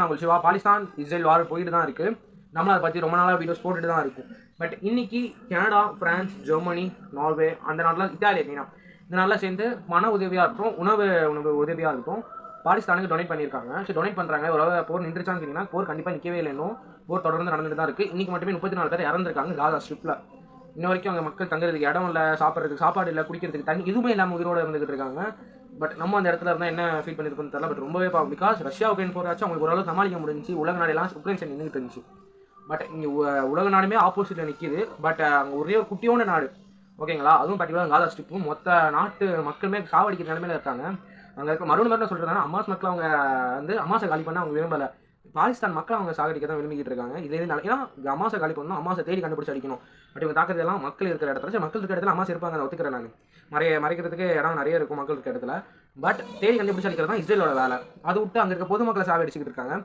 நாங்கள் சிவா பாகிஸ்தான் இஸ்ரேல் வார் போயிட்டு தான் இருக்குது. நம்மளும் அதை பற்றி ரொம்ப நாளாக வீடியோஸ் போட்டுட்டு தான் இருக்கும். பட் இன்னைக்கு கனடா, ஃப்ரான்ஸ், ஜெர்மனி, நார்வே, அந்த நாட்டில் இத்தாலி அப்படின்னா இந்த நாட்டில் சேர்ந்து மன உதவியாக இருக்கட்டும், உணவு உதவியாக இருக்கட்டும் பாகிஸ்தானுக்கு டொனேட் பண்ணியிருக்காங்க. ஸோ டொனேட் பண்ணுறாங்க. ஒரு போர் நின்றுச்சான்னு கேட்டிங்கன்னா போர் கண்டிப்பாக நிற்கவே இல்லை. இன்னும் போர் தொடர்ந்து நடந்துட்டு தான் இருக்குது. இன்றைக்கி மட்டுமே 34 பேர் இறந்துருக்காங்க காசா ஸ்ட்ரிப்பில். இன்ன வரைக்கும் அங்கே மக்கள் தங்குறதுக்கு இடம் இல்லை, சாப்பிட்றதுக்கு சாப்பாடு இல்லை, குடிக்கிறதுக்கு தண்ணி எதுவுமே இல்லாமல் உயிரோடு இருந்துகிட்டு இருக்காங்க. பட் நம்ம அந்த இடத்துல இருந்தால் என்ன ஃபீல் பண்ணியிருக்கோன்னு தெரியல. பட் ரொம்பவே பிகாஸ் ரஷ்யா உக்ரைன் போராச்சும் அவங்களுக்கு ஓரளவு சமாளிக்க முடிஞ்சு. உலக நாடெல்லாம் உக்ரைன் சைடு நின்றுட்டு இருந்துச்சு. பட் இங்கே உலக நாடுமே ஆப்போசிட்டில் நிற்கிது. பட் அங்கே ஒரே ஒரு குட்டியோட நாடு, ஓகேங்களா, அதுவும் பர்டிகுலர் காசா ஸ்ட்ரிப்பும் மொத்த நாட்டு மக்களுமே சாவடிக்கிற நிலைமையில இருக்காங்க. அங்கே இருக்க மறுபடியும் சொல்கிறதுனா அமாஸ் மக்கள் அவங்க வந்து அமாசை காலி பண்ண அவங்க விரும்பலை. பாகிஸ்தான் மக்கள் அவங்க சாகடிக்க தான் விரும்பிக்கிட்டு இருக்காங்க. இதே ஏன்னா அமாசை காலி பண்ணணும், அமாசை தேடி கண்டுபிடிச்சு அடிக்கணும். பட் இவங்க தாக்குறதெல்லாம் மக்கள் இருக்கிற இடத்துல. சரி, மக்கள் இருக்கிற இடத்துல அமாசை இருப்பாங்க, அதை ஒத்துக்கிறேன் நான். மறைக்கிறதுக்கு இடம் நிறைய இருக்கும் மக்கள் இருக்கிற இடத்துல. பட் தேடி கண்டுபிடிச்சு அடிக்கிறது தான் இஸ்ரேலோட வேலை. அதை விட்டு அங்கே இருக்க பொதுமக்களை சாவடிச்சுக்கிட்டு இருக்காங்க.